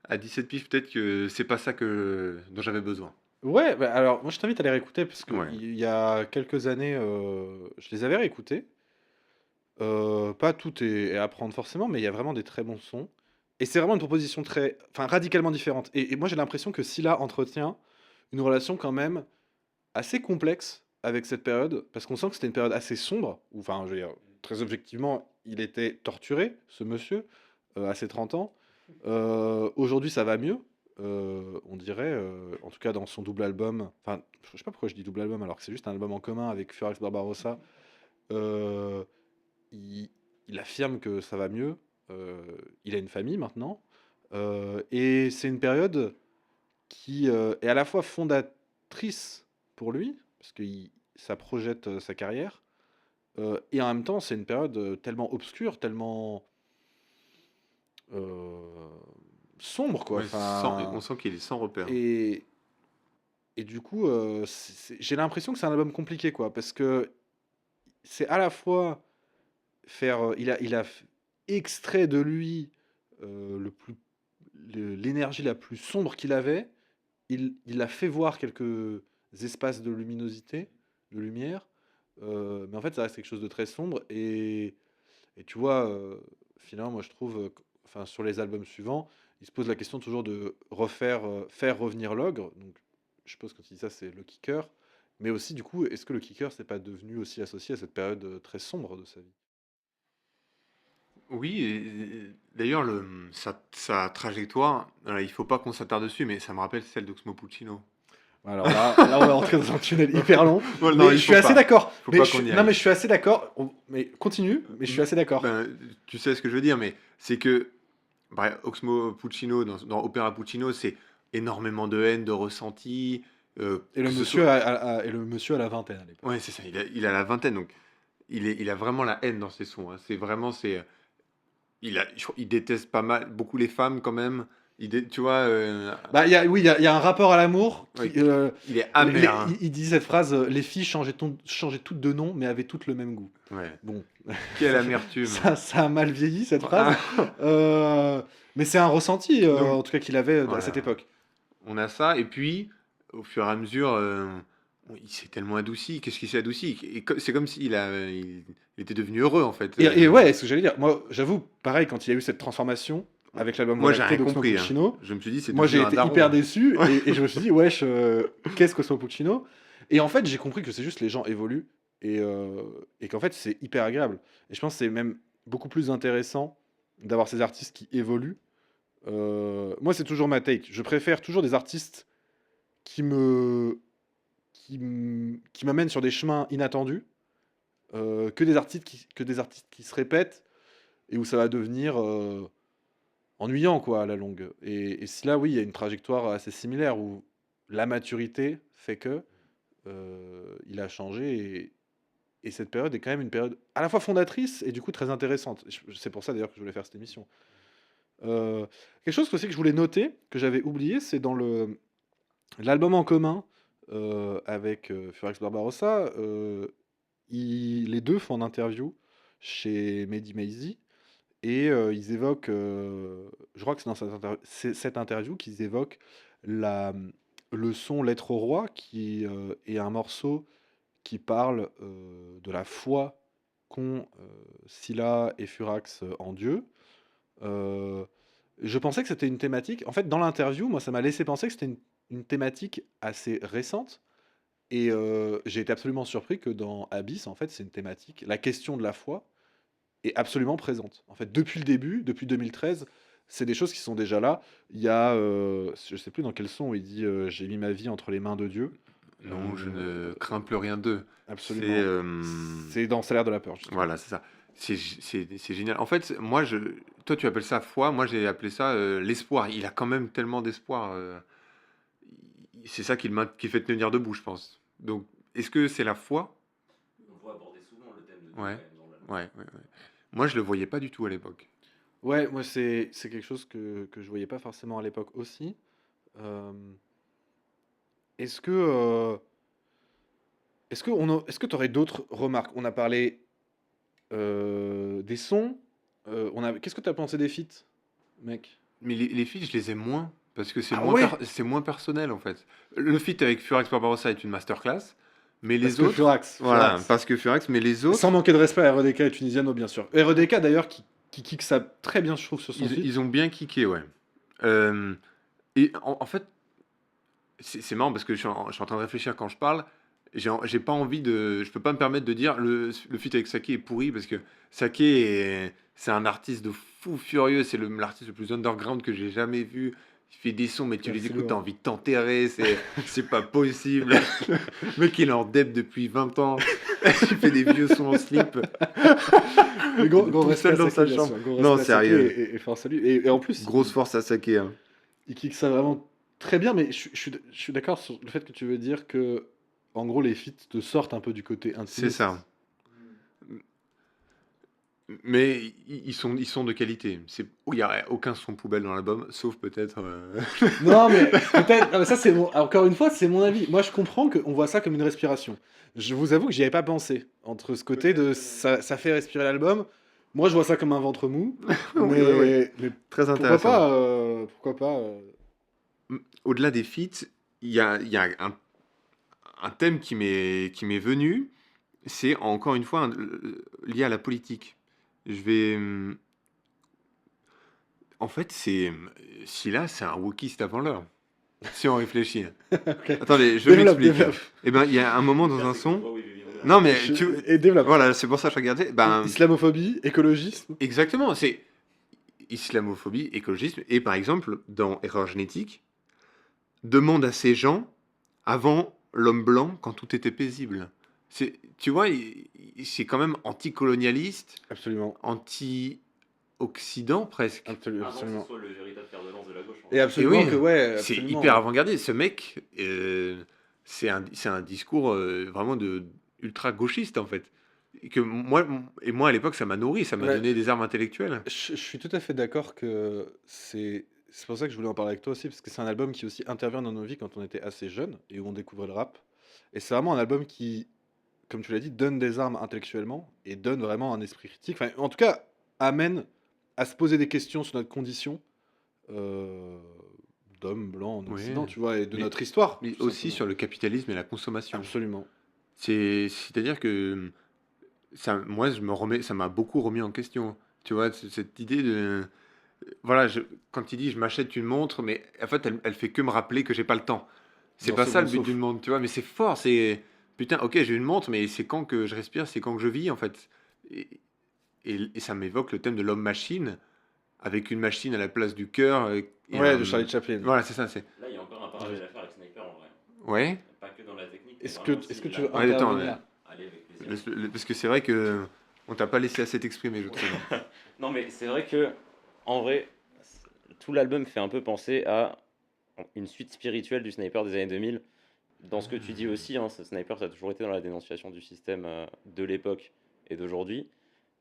à 17 piges, peut-être que c'est pas ça dont j'avais besoin. Ouais, bah alors moi je t'invite à les réécouter parce que Ouais. il y a quelques années, je les avais réécoutés. Pas tout est à prendre forcément, mais il y a vraiment des très bons sons. Et c'est vraiment une proposition enfin, radicalement différente. Et moi j'ai l'impression que Scylla entretient une relation quand même assez complexe avec cette période, parce qu'on sent que c'était une période assez sombre, où, enfin, je veux dire, très objectivement, il était torturé, ce monsieur, à ses 30 ans. Aujourd'hui, ça va mieux, on dirait, en tout cas dans son double album. Enfin, je sais pas pourquoi je dis double album, alors que c'est juste un album en commun avec Furax Barbarossa. Euh, il, il affirme que ça va mieux. Il a une famille maintenant. Et c'est une période qui est à la fois fondatrice pour lui, parce que ça projette sa carrière, et en même temps, c'est une période tellement obscure, tellement euh, sombre, quoi. Ouais, on Enfin, sent qu'il est sans repère. et, et du coup, j'ai l'impression que c'est un album compliqué, quoi, parce que c'est à la fois il a extrait de lui le plus, l'énergie la plus sombre qu'il avait. Il a fait voir quelques espaces de luminosité, de lumière, mais en fait, ça reste quelque chose de très sombre. Et tu vois, finalement, moi, je trouve, enfin, sur les albums suivants, il se pose la question toujours de refaire, faire revenir l'ogre. Donc, je suppose que quand il dit ça, c'est le kicker. Mais aussi, du coup, est-ce que le kicker, c'est pas devenu aussi associé à cette période très sombre de sa vie? Oui, d'ailleurs, sa trajectoire, il faut pas qu'on s'attarde dessus, mais ça me rappelle celle d'Oxmo Puccino. Alors là, on va rentrer dans un tunnel hyper long. Bon, Mais non, je il suis faut assez pas. d'accord. Faut Mais pas je qu'on suis- y non, mais aille. je suis assez d'accord. Mais continue, mais je suis assez d'accord. Ben, tu sais ce que je veux dire, mais c'est que Oxmo Puccino, dans Opéra Puccino, c'est énormément de haine, de ressenti. Et le Que ce monsieur soit... et le monsieur à la vingtaine à l'époque. Ouais, c'est ça, il a la vingtaine, donc il a vraiment la haine dans ses sons. Hein. C'est vraiment, il déteste pas mal, beaucoup les femmes quand même. Tu vois, Bah, oui, il y a un rapport à l'amour ouais, qui, il est amer. Hein. il dit cette phrase, les filles changeaient toutes de nom, mais avaient toutes le même goût. Ouais. Bon, Quelle amertume. ça a mal vieilli cette phrase. Mais c'est un ressenti, Donc, en tout cas, qu'il avait à voilà. cette époque. On a ça, et puis, au fur et à mesure, il s'est tellement adouci. Qu'est-ce qu'il s'est adouci? C'est comme s'il il était devenu heureux, en fait. Et ouais, ce que j'allais dire, moi, j'avoue, pareil, quand il y a eu cette transformation avec l'album Moi, j'ai Volacté rien d'Oxmo compris. Puccino, Je me suis dit, c'est moi j'ai devenu un été daron. hyper déçu et je me suis dit, wesh, qu'est-ce qu'Oxmo Puccino? Et en fait, j'ai compris que c'est juste les gens évoluent et qu'en fait, c'est hyper agréable. Et je pense que c'est même beaucoup plus intéressant d'avoir ces artistes qui évoluent. Moi, c'est toujours ma take. Je préfère toujours des artistes qui qui m'amènent sur des chemins inattendus que des artistes qui se répètent et où ça va devenir ennuyant quoi à la longue. Et si là, oui, il y a une trajectoire assez similaire où la maturité fait que il a changé et cette période est quand même une période à la fois fondatrice et du coup très intéressante. C'est pour ça d'ailleurs que je voulais faire cette émission. Quelque chose aussi que je voulais noter, que j'avais oublié, c'est dans l'album en commun avec Furax Barbarossa, les deux font une interview chez Mehdi Maizi et ils évoquent, je crois que c'est dans cette interview qu'ils évoquent la, le son Lettre au roi, qui est un morceau qui parle de la foi qu'ont Scylla et Furax en Dieu. Euh, je pensais que c'était une thématique. En fait, dans l'interview, moi, ça m'a laissé penser que c'était une thématique assez récente. Et j'ai été absolument surpris que dans Abyss, en fait, c'est une thématique. La question de la foi est absolument présente. En fait, depuis le début, depuis 2013, c'est des choses qui sont déjà là. Il y a, je sais plus dans quel son, il dit j'ai mis ma vie entre les mains de Dieu. Non, je ne crains plus rien d'eux. Absolument. C'est dans Salaire de la peur. Justement. Voilà, c'est ça. C'est génial. En fait, toi, tu appelles ça foi. Moi, j'ai appelé ça l'espoir. Il a quand même tellement d'espoir. C'est ça qui fait tenir debout, je pense. Donc, est-ce que c'est la foi? On voit aborder souvent le thème de Dieu Ouais. quand même dans l'album. Ouais. Moi, je le voyais pas du tout à l'époque. Ouais, moi, c'est quelque chose que je voyais pas forcément à l'époque aussi. Euh, Est-ce que est-ce que tu aurais d'autres remarques? On a parlé des sons. Qu'est-ce que tu as pensé des feats, mec? Mais les feats, je les aime moins. Parce que c'est Ah moins, ouais? c'est moins personnel, en fait. Le feat avec Furax Barbarossa est une masterclass. Mais Parce les que autres. Furax. Voilà, Furax. parce que Furax, mais les autres. Sans manquer de respect à REDK et Tunisiano, bien sûr. REDK d'ailleurs qui kick ça très bien, je trouve, sur son feat. Ils ont bien kické, ouais. Et en fait, c'est marrant parce que je suis en train de réfléchir quand je parle. J'ai pas envie de. Je peux pas me permettre de dire le feat avec Sake est pourri parce que Sake c'est un artiste de fou furieux. C'est l'artiste le plus underground que j'ai jamais vu. Il fait des sons, mais tu les écoutes, t'as envie de t'enterrer. C'est pas possible. Le mec, il est en deb depuis 20 ans. Il fait des vieux sons en slip. Mais gros Tout respect seul à dans Saki, sa bien chambre. sûr. Gros Non, respect à Saki sérieux. et force à lui. Et en plus, Grosse force à Sake. Hein. il kick ça vraiment très bien, mais je suis d'accord sur le fait que tu veux dire que, en gros, les feats te sortent un peu du côté intimiste. C'est ça. Mais ils sont de qualité. Il n'y a aucun son poubelle dans l'album, sauf peut-être. Non, mais peut-être. Ça, c'est encore une fois, c'est mon avis. Moi, je comprends qu'on voit ça comme une respiration. Je vous avoue que j'y avais pas pensé. Entre ce côté de ça fait respirer l'album. Moi, je vois ça comme un ventre mou. Oui, mais Très pourquoi intéressant. pas, pourquoi pas Au-delà des feats, il y a un thème qui m'est venu. C'est encore une fois lié à la politique. Je vais. En fait, Scylla, c'est un wokiste avant l'heure, si on réfléchit. Ok. Attendez, je Développe, m'explique. développe. Eh ben, il y a un moment dans Pire, un c'est que je son. vois où il vit en Non, mais Et développe. voilà, c'est pour ça que je regardais. Ben, Islamophobie, écologisme. exactement, c'est islamophobie, écologisme, et par exemple, dans Erreur génétique, demande à ces gens avant l'homme blanc quand tout était paisible. Tu vois, c'est quand même anticolonialiste, Absolument. anti-occident presque. Avant que ce Absolument. soit le véritable fer de lance de la gauche. En Et fait. absolument oui, que, ouais, C'est absolument. hyper avant-gardiste. Ce mec, c'est un discours vraiment ultra gauchiste en fait. Et moi à l'époque, ça m'a nourri, ça m'a Ouais. donné des armes intellectuelles. Je suis tout à fait d'accord que c'est pour ça que je voulais en parler avec toi aussi, parce que c'est un album qui aussi intervient dans nos vies quand on était assez jeunes et où on découvrait le rap. Et c'est vraiment un album qui, comme tu l'as dit, donne des armes intellectuellement et donne vraiment un esprit critique. Enfin, en tout cas, amène à se poser des questions sur notre condition euh, d'homme blanc en Oui. Occident, tu vois, et de Mais- notre histoire. Mais tout aussi simplement. sur le capitalisme et la consommation. Absolument. C'est-à-dire que moi, ça m'a beaucoup remis en question. Tu vois, cette idée de. Voilà, quand il dit je m'achète une montre, mais en fait, elle fait que me rappeler que j'ai pas le temps. C'est Dans pas ce ça le bon but souffle. d'une montre, tu vois, mais c'est fort, c'est. Putain, ok, j'ai une montre, mais c'est quand que je respire, c'est quand que je vis, en fait. Et, et ça m'évoque le thème de l'homme-machine, avec une machine à la place du cœur. Et Ouais, de Charlie Chaplin. Voilà, c'est ça, c'est. Là, il y a encore un parallèle à faire avec Sniper en vrai. Ouais. Pas que dans la technique. mais Est-ce vraiment que aussi tu veux là-dedans. Ouais, attends, intervenir? Allez, avec plaisir. Parce que c'est vrai que on t'a pas laissé assez t'exprimer, je trouve. Non, mais c'est vrai que, en vrai, tout l'album fait un peu penser à une suite spirituelle du Sniper des années 2000. Dans ce que tu dis aussi, hein, ce Sniper, ça a toujours été dans la dénonciation du système de l'époque et d'aujourd'hui.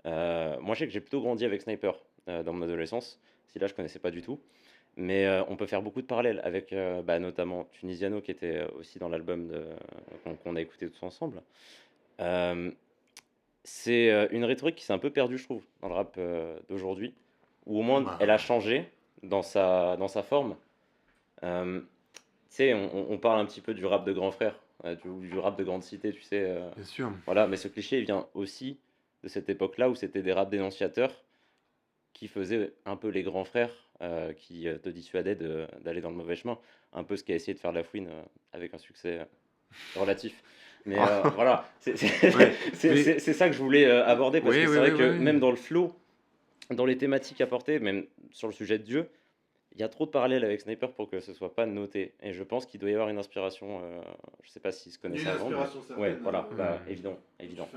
Moi, je sais que j'ai plutôt grandi avec Sniper dans mon adolescence. Si là, je connaissais pas du tout. Mais on peut faire beaucoup de parallèles avec notamment Tunisiano qui était aussi dans l'album qu'on a écouté tous ensemble. Euh, c'est une rhétorique qui s'est un peu perdue, je trouve, dans le rap d'aujourd'hui, ou au moins Bah. elle a changé dans sa forme. Tu sais, on parle un petit peu du rap de grand frère, du rap de grande cité, tu sais. Bien sûr. Voilà, mais ce cliché il vient aussi de cette époque-là où c'était des rap dénonciateurs qui faisaient un peu les grands frères qui te dissuadaient d'aller dans le mauvais chemin. Un peu ce qu'a essayé de faire Lafouine avec un succès relatif. Mais voilà, Ouais. Mais- c'est ça que je voulais aborder parce Oui, que oui, c'est vrai oui, que oui. même dans le flow, dans les thématiques apportées, même sur le sujet de Dieu, il y a trop de parallèles avec Sniper pour que ce soit pas noté. Et je pense qu'il doit y avoir une inspiration. Je sais pas s'ils se connaissaient avant. Ouais, voilà, évident, évident.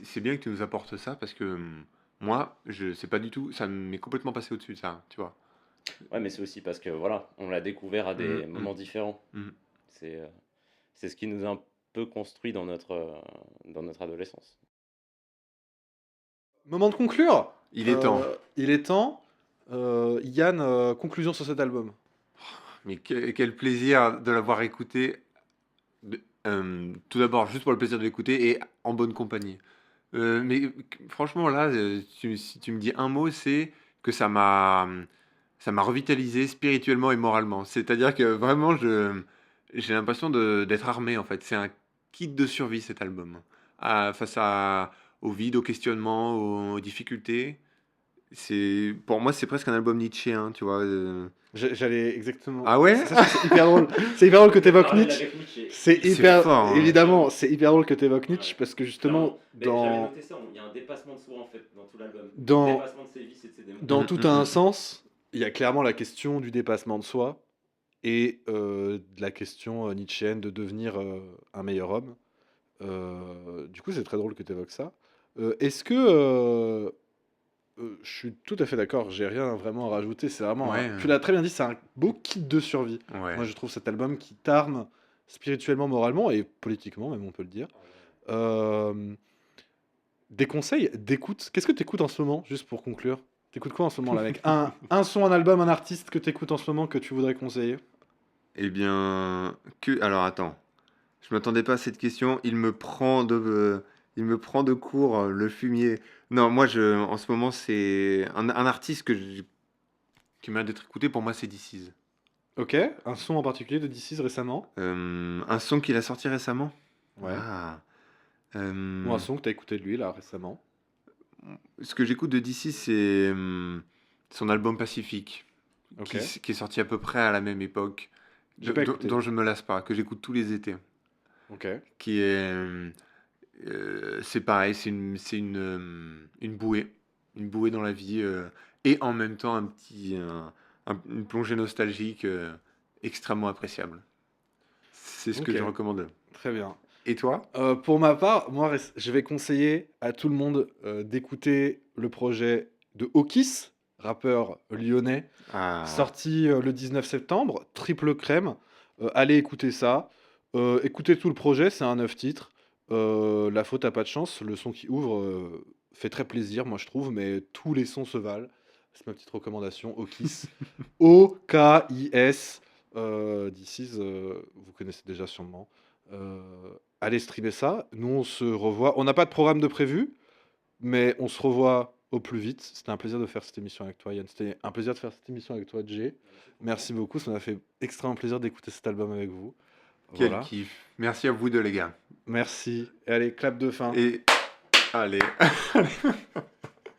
C'est bien que tu nous apportes ça parce que moi, je sais pas du tout, ça m'est complètement passé au-dessus de ça, tu vois. Ouais, mais c'est aussi parce que voilà, on l'a découvert à des Mhm, moments différents. mhm. C'est ce qui nous a un peu construit dans notre adolescence. Moment de conclure. Il est temps. Il est temps. Yann, conclusion sur cet album. Mais quel plaisir de l'avoir écouté. Tout d'abord, juste pour le plaisir de l'écouter et en bonne compagnie. Mais franchement, là, si tu me dis un mot, c'est que ça m'a revitalisé spirituellement et moralement. C'est-à-dire que vraiment, j'ai l'impression d'être armé, en fait. C'est un kit de survie, cet album. Face au vide, au questionnement, aux difficultés. Pour moi, c'est presque un album nietzschéen, tu vois. J'allais exactement. Ah ouais? C'est hyper drôle. C'est hyper drôle que tu évoques Parallèle Nietzsche. avec Nietzsche. C'est C'est hyper. fort, hein. Évidemment, c'est hyper drôle que tu évoques Nietzsche Ouais. parce que justement, Mais j'avais dans, noté ça, il y a un dépassement de soi en fait dans tout l'album. Dans- Dépassement de ses vices et de ses démons. dans Mhm, tout mhm, un mhm. sens, il y a clairement la question du dépassement de soi et de la question nietzschéenne de devenir un meilleur homme. Du coup, c'est très drôle que tu évoques ça. Est-ce que. Je suis tout à fait d'accord, j'ai rien vraiment à rajouter. C'est vraiment. Ouais. Tu l'as très bien dit, c'est un beau kit de survie. Ouais. Moi, je trouve cet album qui t'arme spirituellement, moralement et politiquement, même on peut le dire. Des conseils d'écoute. Qu'est-ce que tu écoutes en ce moment, juste pour conclure? T'écoutes quoi en ce moment là, mec? Un son, un album, un artiste que t'écoutes en ce moment que tu voudrais conseiller? Eh bien, alors attends, je m'attendais pas à cette question. Il me prend de court, le fumier. Non, moi, en ce moment, c'est un artiste qui m'a d'être écouté. Pour moi, c'est DC's. Ok, un son en particulier de DC's récemment? Un son qu'il a sorti récemment. Ouais. Ah. Ou un son que t'as écouté de lui là récemment? Ce que j'écoute de DC, c'est son album Pacifique, Ok. qui est sorti à peu près à la même époque, J'ai pas écouté. dont je me lasse pas, que j'écoute tous les étés. Ok. Qui est, c'est pareil, une bouée dans la vie, et en même temps une plongée nostalgique extrêmement appréciable. C'est ce que Ok. je recommande. Très bien. Et toi? Pour ma part, moi, je vais conseiller à tout le monde d'écouter le projet de Okis, rappeur lyonnais, Ah, sorti le 19 septembre, Triple Crème. Allez écouter ça. Écoutez tout le projet, c'est un 9 titres. La faute a pas de chance, le son qui ouvre fait très plaisir, moi je trouve, mais tous les sons se valent. C'est ma petite recommandation, Okis. O-K-I-S. This is, vous connaissez déjà sûrement. Euh, Allez streamer ça. Nous, on se revoit. On n'a pas de programme de prévu, mais on se revoit au plus vite. C'était un plaisir de faire cette émission avec toi, Yann. C'était un plaisir de faire cette émission avec toi, Jay. Merci beaucoup. Ça m'a fait extrêmement plaisir d'écouter cet album avec vous. quel Voilà. kiff. Merci à vous deux, les gars. Merci. Et allez, clap de fin. Et allez.